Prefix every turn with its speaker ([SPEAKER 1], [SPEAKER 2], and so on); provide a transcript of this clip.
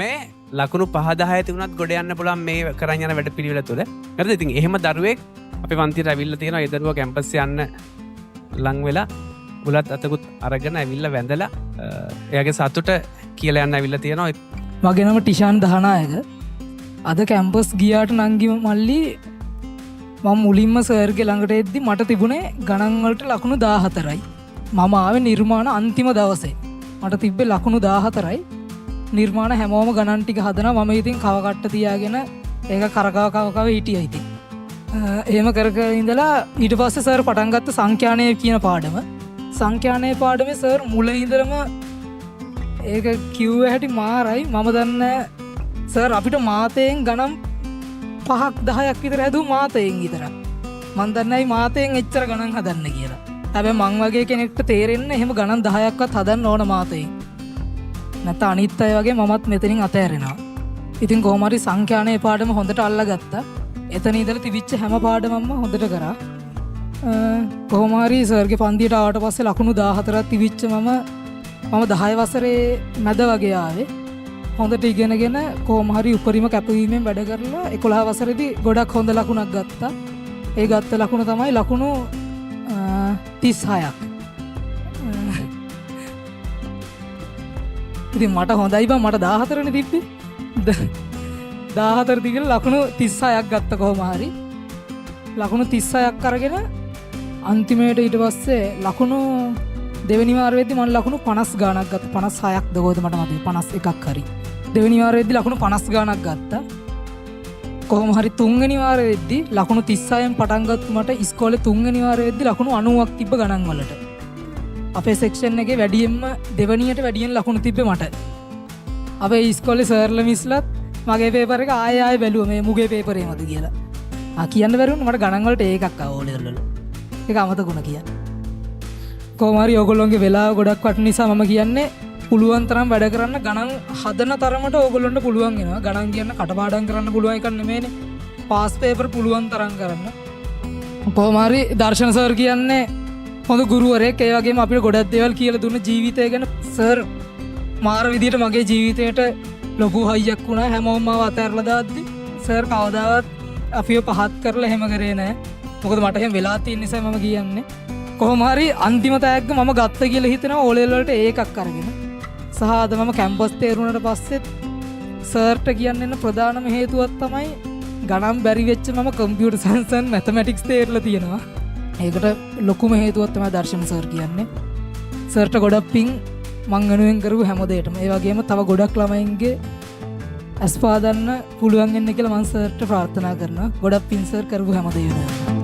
[SPEAKER 1] මේ ලකුණු 5-10 තිබුණත් ගොඩ යන්න පුළුවන් මේ කරන් යන වැඩ පිළිවෙල තුළ. හරිද? ඉතින් එහෙම දරුවෙක් අපේ පන්තියට ඇවිල්ලා තියෙනවා. ඒ දරුවා කැම්පස් යන්න ලං වෙලා බුලත් අතකුත් අරගෙන ඇවිල්ලා වැඳලා එයාගේ සතුට කියලා යන්න ඇවිල්ලා තියෙනවා.
[SPEAKER 2] මගේ නම ටිෂාන් දහනායක. අද කැම්පස් ගියාට නංගි මල්ලි මම මුලින්ම සර්ගේ ළඟට එද්දි මට තිබුණේ ගණන් වලට ලකුණු 14යි. මම ආවේ නිර්මාණ අන්තිම දවසේ. මට තිබ්බේ ලකුණු 14යි. නිර්මාණ හැමෝම ගණන් ටික හදනවා. මම ඉතින් කව කට්ට තියාගෙන ඒක කරකව හිටියා ඉතින්. එහෙම කර ඉඳලා ඊට පස්සේ සර් පටන් ගත්ත සංඛ්‍යානය කියන පාඩම. සංඛ්‍යානය පාඩමේ සර් මුල ඉඳලම ඒක කිව්ව හැටි මාරයි. මම දන්නේ සර් අපිට මාතයෙන් ගණන් 5-10ක් විතර හැදුව මාතයෙන් විතර. මම දන්නේයි මාතයෙන් එච්චර ගණන් හදන්න කියලා. හැබැයි මං වගේ කෙනෙක්ට තේරෙන්නේ එහෙම ගණන් 10ක්වත් හදන්න ඕන මාතයෙන්. නැත්නම් අනිත් අය වගේ මමත් මෙතනින් අතෑරෙනවා. ඉතින් කොහොම හරි සංඛ්‍යානයේ පාඩම හොඳට අල්ලගත්තා. එතන ඉඳලා තිබිච්ච හැම පාඩමක්ම හොඳට කරා. කොහොම හරි සර්ගේ පන්තියට ආවට පස්සේ ලකුණු 14ක් තිබිච්ච මම 10 වසරේ මැද වගේ ආවේ. හොඳට ඉගෙනගෙන කොහොම හරි උපරිම කැපවීමෙන් වැඩ කරලා 11 වසරේදී ගොඩක් හොඳ ලකුණක් ගත්තා. ඒ ගත්ත ලකුණ තමයි ලකුණු 36ක්. ඉතින් මට හොඳයි බං මට 14නේ තිබ්බේ. 14 දිගට ලකුණු 36ක් ගත්ත කොහොම හරි. ලකුණු 36ක් අරගෙන අන්තිමේට ඊට පස්සේ ලකුණු දෙවෙනි වාරයේදී මම ලකුණු 50 ගාණක් ගත්තා. 56ක් දකෝද මට මතකයි 51ක් හරි. දෙවෙනි වාරයේදී ලකුණු 50 ගාණක් ගත්තා. කොහොම හරි තුන්වෙනි වාරයේදී ලකුණු 36න් පටන් ගත්ත මට ඉස්කෝලේ තුන්වෙනි වාරයේදී ලකුණු 90ක් තිබ්බ ගණන් වලට. අපේ සෙක්ෂන් එකේ වැඩියෙන්ම දෙවෙනියට වැඩියෙන් ලකුණු තිබ්බේ මට. අපේ ඉස්කෝලේ සර්ලා මිස්ලත් මගේ පේපර් එක ආයෙ බැලුවා මේ මුගේ පේපරේ මත කියලා. කියන්න බැරි වුණා මට ගණන් වලට ඒකක් ආව ඕලෙවල් වල. ඒක අමතකුණා කියන්න. කොහොම හරි ඕගොල්ලෝගේ වෙලාව ගොඩක් වටින නිසා මම කියන්නේ පුළුවන් තරම් වැඩ කරන්න ගණන් හදන තරමට ඕගොල්ලොන්ට පුළුවන් වෙනවා. ගණන් කියන්න කටපාඩම් කරන්න පුළුවන් එකක් නෙමෙයිනේ. පාස් පේපර් පුළුවන් තරම් කරන්න. කොහොම හරි දර්ශන සර් කියන්නේ හොඳ ගුරුවරයෙක්. ඒ වගේම අපිට ගොඩක් දේවල් කියලා දුන්න ජීවිතය ගැන සර් මාර විදියට මගේ ජීවිතයට ලොකු හයියක් වුණා. හැමෝම මාව අතහැරලා දාද්දි සර් කවදාවත් අපිව පහත් කරලා එහෙම කරේ නැහැ. මොකද මට එහෙම වෙලා තියෙන නිසා මම කියන්නේ. කොහොම හරි අන්තිම තෑග්ග මම ගත්ත කියලා හිතනවා ඕලෙවල් වලට ඒකක් අරගෙන. සහ අද මම කැම්පස් තේරුණාට පස්සෙත් සර්ට කියන්න ප්‍රධානම හේතුවක් තමයි ගණන් බැරි වෙච්ච මම කම්පියුටර් සයන්ස් and මැතමැටික්ස් තේරලා තියෙනවා. ඒකට ලොකුම හේතුවක් තමයි දර්ශන සර් කියන්නේ. සර්ට ගොඩක් පිං මං වෙනුවෙන් කරපු හැම දෙයකටම. ඒ වගේම තව ගොඩක් ළමයින්ගේ අස්පාදන්න පුළුවන් වෙන්න කියලා මම සර්ට ප්‍රාර්ථනා කරනවා. ගොඩක් පිං සර් කරපු හැම දෙයකටම.